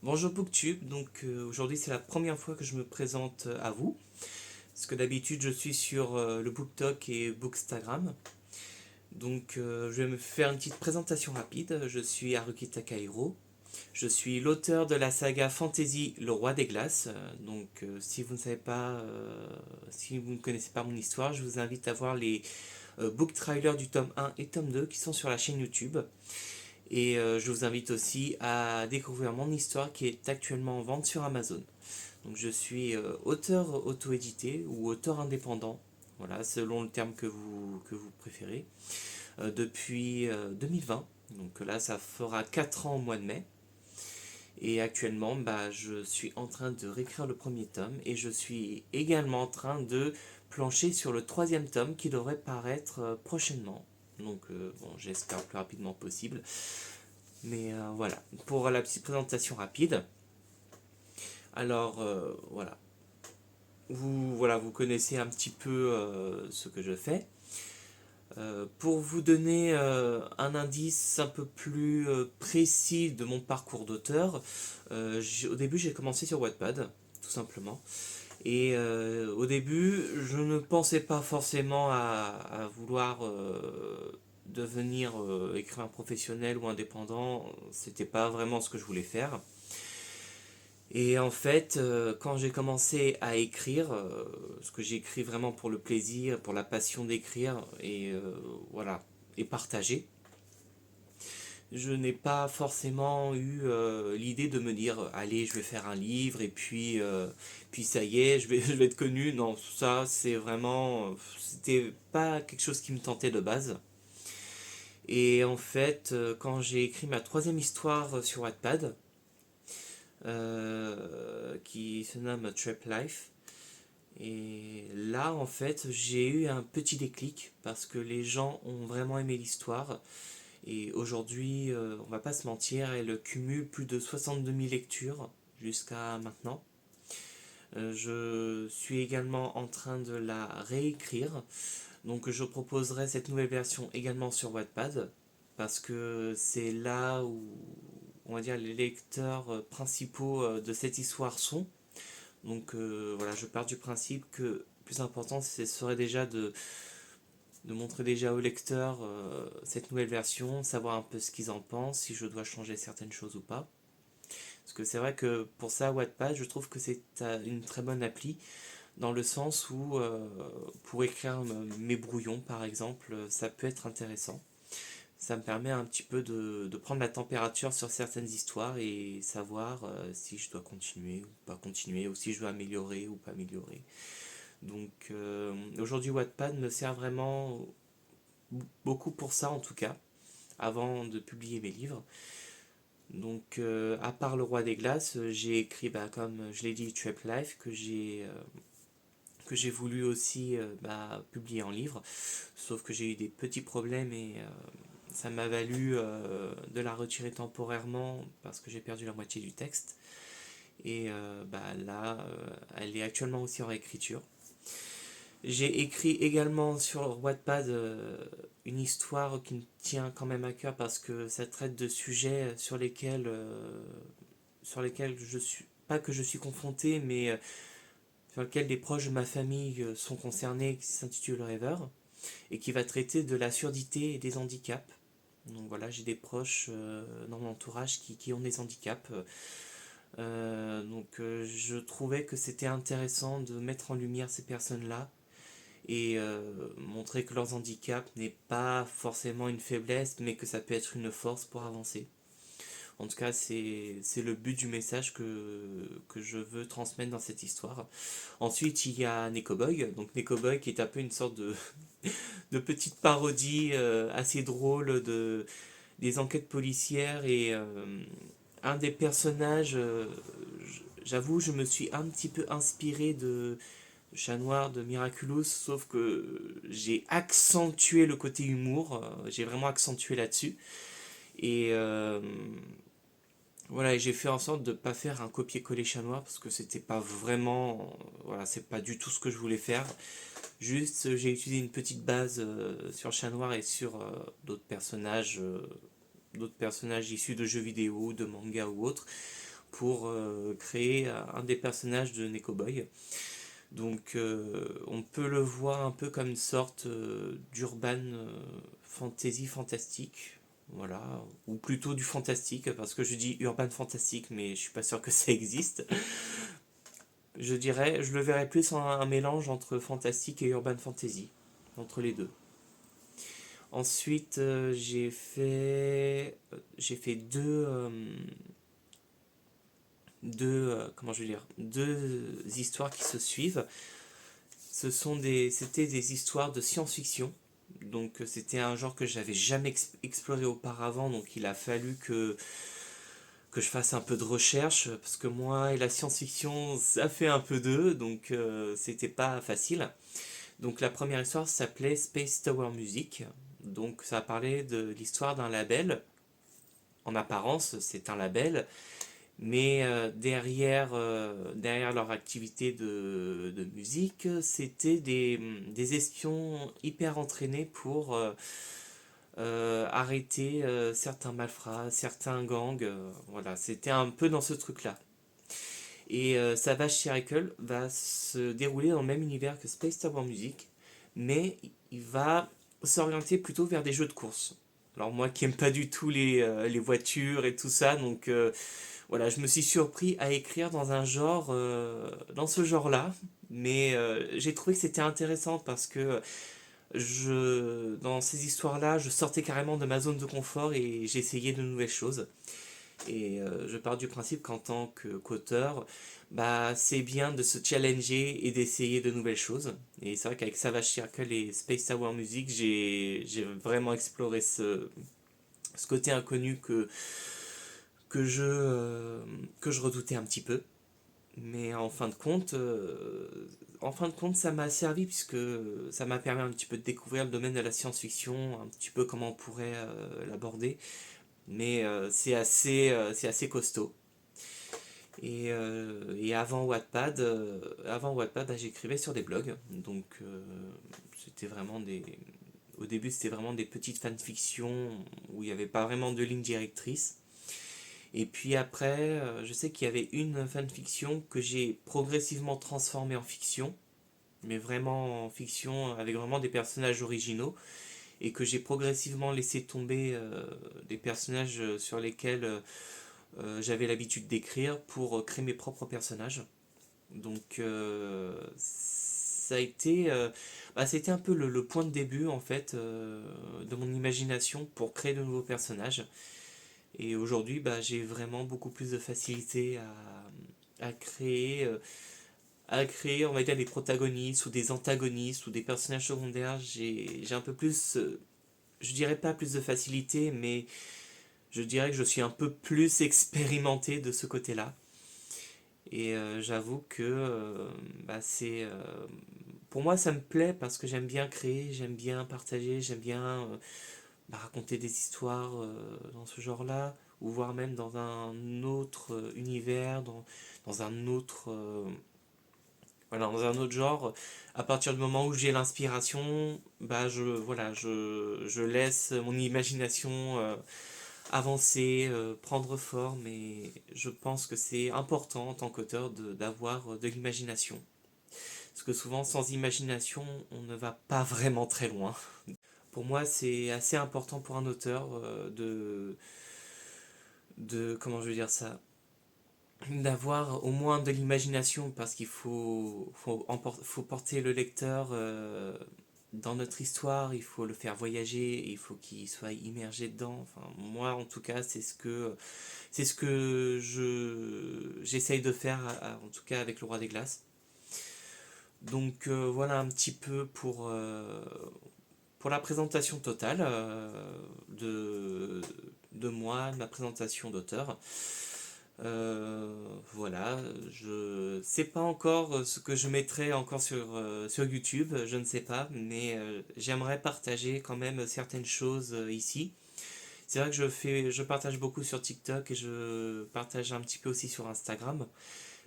Bonjour Booktube, aujourd'hui c'est la première fois que je me présente à vous, parce que d'habitude je suis sur le BookTok et Bookstagram. Je vais me faire une petite présentation rapide. Je suis Haruki Takahiro, je suis l'auteur de la saga Fantasy Le Roi des Glaces. Si vous ne savez pas, si vous ne connaissez pas mon histoire, je vous invite à voir les book trailers du tome 1 et tome 2 qui sont sur la chaîne YouTube. Je vous invite aussi à découvrir mon histoire qui est actuellement en vente sur Amazon. Donc je suis auteur auto-édité ou auteur indépendant, voilà, selon le terme que vous préférez, depuis 2020. Donc là, ça fera 4 ans au mois de mai. Et actuellement, je suis en train de réécrire le premier tome et je suis également en train de plancher sur le troisième tome qui devrait paraître prochainement. J'espère le plus rapidement possible. Voilà, pour la petite présentation rapide. Voilà. Vous connaissez un petit peu ce que je fais. Pour vous donner un indice un peu plus précis de mon parcours d'auteur, au début j'ai commencé sur Wattpad, tout simplement. Au début, je ne pensais pas forcément à vouloir devenir écrivain professionnel ou indépendant. C'était pas vraiment ce que je voulais faire. Et en fait, quand j'ai commencé à écrire, ce que j'écris vraiment pour le plaisir, pour la passion d'écrire voilà, et partager, je n'ai pas forcément eu l'idée de me dire allez, je vais faire un livre puis ça y est, je vais être connu. Non, ça c'est vraiment, c'était pas quelque chose qui me tentait de base. Et en fait, quand j'ai écrit ma troisième histoire sur Wattpad, qui se nomme Trap Life. Et là, en fait, j'ai eu un petit déclic parce que les gens ont vraiment aimé l'histoire. Et aujourd'hui, on va pas se mentir, elle cumule plus de 62 000 lectures jusqu'à maintenant. Je suis également en train de la réécrire. Donc je proposerai cette nouvelle version également sur Wattpad parce que c'est là où on va dire les lecteurs principaux de cette histoire sont. Voilà, je pars du principe que le plus important, ce serait déjà de montrer déjà aux lecteurs cette nouvelle version, savoir un peu ce qu'ils en pensent, si je dois changer certaines choses ou pas. Parce que c'est vrai que pour ça, Wattpad, je trouve que c'est une très bonne appli, dans le sens où pour écrire mes brouillons, par exemple, ça peut être intéressant. Ça me permet un petit peu de prendre la température sur certaines histoires et savoir si je dois continuer ou pas continuer, ou si je dois améliorer ou pas améliorer. Aujourd'hui, Wattpad me sert vraiment beaucoup pour ça en tout cas, avant de publier mes livres. À part Le Roi des Glaces, j'ai écrit, comme je l'ai dit, Trap Life, que j'ai voulu aussi publier en livre. Sauf que j'ai eu des petits problèmes et ça m'a valu de la retirer temporairement parce que j'ai perdu la moitié du texte. Elle est actuellement aussi en réécriture. J'ai écrit également sur Wattpad une histoire qui me tient quand même à cœur parce que ça traite de sujets sur lesquels je suis pas que je suis confronté, mais sur lesquels des proches de ma famille sont concernés, qui s'intitule Rêveur et qui va traiter de la surdité et des handicaps. Donc voilà, j'ai des proches dans mon entourage qui ont des handicaps. Je trouvais que c'était intéressant de mettre en lumière ces personnes-là et montrer que leur handicap n'est pas forcément une faiblesse, mais que ça peut être une force pour avancer. En tout cas, c'est le but du message que je veux transmettre dans cette histoire. Ensuite, il y a Nekoboy. Donc Nekoboy qui est un peu une sorte de petite parodie assez drôle des enquêtes policières et un des personnages, j'avoue, je me suis un petit peu inspiré de Chat Noir de Miraculous, sauf que j'ai accentué le côté humour, j'ai vraiment accentué là-dessus. Et voilà, j'ai fait en sorte de ne pas faire un copier-coller Chat Noir parce que c'était pas vraiment, voilà, c'est pas du tout ce que je voulais faire. Juste, j'ai utilisé une petite base sur Chat Noir et sur d'autres personnages issus de jeux vidéo, de manga ou autres, pour créer un des personnages de Nekoboy. Donc on peut le voir un peu comme une sorte d'urban fantasy fantastique, voilà, ou plutôt du fantastique, parce que je dis urban fantastique, mais je suis pas sûr que ça existe. Je le verrais plus en un mélange entre fantastique et urban fantasy, entre les deux. Ensuite, j'ai fait comment je vais dire, deux histoires qui se suivent. C'était des histoires de science-fiction. Donc c'était un genre que j'avais jamais exploré auparavant, donc il a fallu que je fasse un peu de recherche, parce que moi et la science-fiction, ça fait un peu d'eux, donc c'était pas facile. Donc la première histoire s'appelait Space Tower Music, donc ça parlait de l'histoire d'un label. En apparence, c'est un label, mais derrière leur activité de musique, c'était des espions hyper entraînés pour arrêter certains malfrats, certains gangs. Voilà, c'était un peu dans ce truc-là. Et Savage Circle va se dérouler dans le même univers que Space Tower Music, mais il va s'orienter plutôt vers des jeux de course. Alors moi qui aime pas du tout les voitures et tout ça, donc voilà, je me suis surpris à écrire dans ce genre-là, mais j'ai trouvé que c'était intéressant parce que dans ces histoires-là, je sortais carrément de ma zone de confort et j'essayais de nouvelles choses. Et je pars du principe qu'en tant qu'auteur, bah, c'est bien de se challenger et d'essayer de nouvelles choses. Et c'est vrai qu'avec Savage Circle et Space Tower Music, j'ai vraiment exploré ce côté inconnu que je, euh, que je redoutais un petit peu. Mais en fin de compte, ça m'a servi puisque ça m'a permis un petit peu de découvrir le domaine de la science-fiction, un petit peu comment on pourrait l'aborder. Mais c'est assez costaud. Et avant Wattpad, bah, j'écrivais sur des blogs. Donc c'était vraiment des, au début c'était vraiment des petites fanfictions où il n'y avait pas vraiment de ligne directrice. Et puis après, je sais qu'il y avait une fanfiction que j'ai progressivement transformée en fiction, mais vraiment en fiction avec vraiment des personnages originaux, et que j'ai progressivement laissé tomber des personnages sur lesquels j'avais l'habitude d'écrire pour créer mes propres personnages. Donc ça a été, bah, c'était un peu le point de début en fait de mon imagination pour créer de nouveaux personnages. Et aujourd'hui, bah, j'ai vraiment beaucoup plus de facilité à créer, on va dire, des protagonistes ou des antagonistes ou des personnages secondaires. J'ai un peu plus, je dirais pas plus de facilité, mais je dirais que je suis un peu plus expérimenté de ce côté-là. Et j'avoue que bah, pour moi, ça me plaît parce que j'aime bien créer, j'aime bien partager, j'aime bien bah, raconter des histoires dans ce genre-là, ou voire même dans un autre univers, dans un autre, voilà, dans un autre genre. À partir du moment où j'ai l'inspiration, bah, voilà, je laisse mon imagination avancer, prendre forme, et je pense que c'est important en tant qu'auteur d'avoir de l'imagination. Parce que souvent, sans imagination, on ne va pas vraiment très loin. Pour moi, c'est assez important pour un auteur comment je veux dire ça, d'avoir au moins de l'imagination, parce qu'il faut porter le lecteur dans notre histoire, il faut le faire voyager, il faut qu'il soit immergé dedans. Enfin, moi, en tout cas, c'est ce que j'essaye de faire, en tout cas avec le Roi des Glaces. Donc voilà un petit peu pour la présentation totale de moi, de ma présentation d'auteur. Voilà, je sais pas encore ce que je mettrai encore sur YouTube, je ne sais pas, mais j'aimerais partager quand même certaines choses ici. C'est vrai que je partage beaucoup sur TikTok et je partage un petit peu aussi sur Instagram,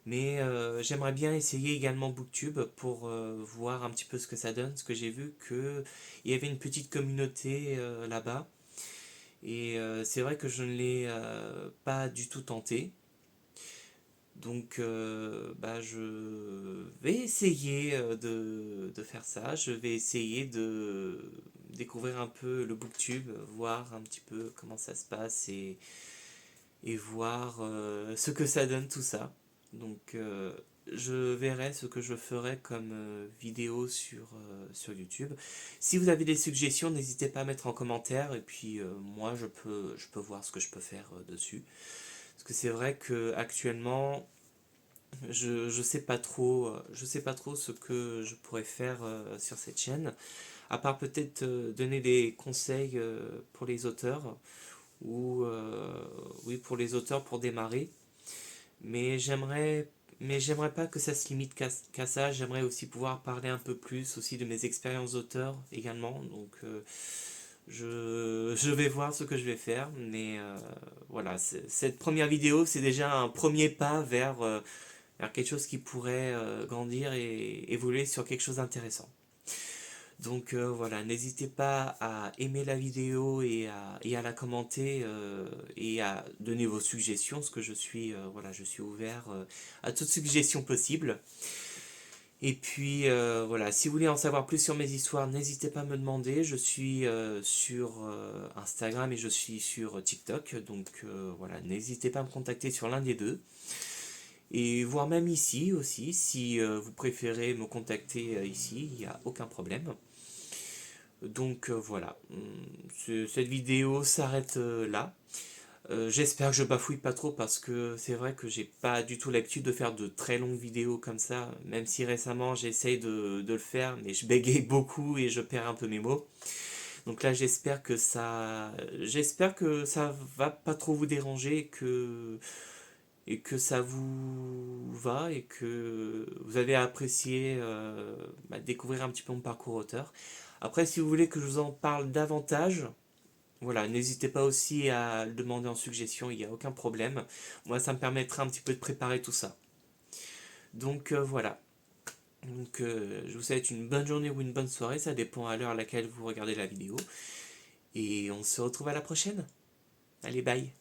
mais j'aimerais bien essayer également Booktube pour voir un petit peu ce que ça donne, parce que j'ai vu que il y avait une petite communauté là-bas, et c'est vrai que je ne l'ai pas du tout tenté. Donc je vais essayer de faire ça. Je vais essayer de découvrir un peu le booktube, voir un petit peu comment ça se passe et voir ce que ça donne tout ça. Donc je verrai ce que je ferai comme vidéo sur YouTube. Si vous avez des suggestions, n'hésitez pas à mettre en commentaire et puis moi je peux voir ce que je peux faire dessus. Parce que c'est vrai que actuellement je sais pas trop ce que je pourrais faire sur cette chaîne, à part peut-être donner des conseils pour les auteurs ou oui pour les auteurs pour démarrer. Mais j'aimerais pas que ça se limite qu'à ça. J'aimerais aussi pouvoir parler un peu plus aussi de mes expériences d'auteur également. Donc je vais voir ce que je vais faire. Mais voilà, cette première vidéo, c'est déjà un premier pas vers quelque chose qui pourrait grandir et évoluer sur quelque chose d'intéressant. Donc voilà, n'hésitez pas à aimer la vidéo et à la commenter et à donner vos suggestions, parce que je suis ouvert à toute suggestion possible. Et puis voilà, si vous voulez en savoir plus sur mes histoires, n'hésitez pas à me demander. Je suis sur Instagram et je suis sur TikTok, donc voilà, n'hésitez pas à me contacter sur l'un des deux. Et voire même ici aussi, si vous préférez me contacter ici, il n'y a aucun problème. Donc voilà, cette vidéo s'arrête là. J'espère que je bafouille pas trop parce que c'est vrai que j'ai pas du tout l'habitude de faire de très longues vidéos comme ça, même si récemment j'essaye de le faire, mais je bégaye beaucoup et je perds un peu mes mots. Donc là j'espère que ça va pas trop vous déranger et que ça vous va et que vous avez apprécié découvrir un petit peu mon parcours auteur. Après, si vous voulez que je vous en parle davantage, voilà, n'hésitez pas aussi à le demander en suggestion, il n'y a aucun problème. Moi, ça me permettra un petit peu de préparer tout ça. Donc voilà. Donc je vous souhaite une bonne journée ou une bonne soirée, ça dépend à l'heure à laquelle vous regardez la vidéo. Et on se retrouve à la prochaine. Allez, bye.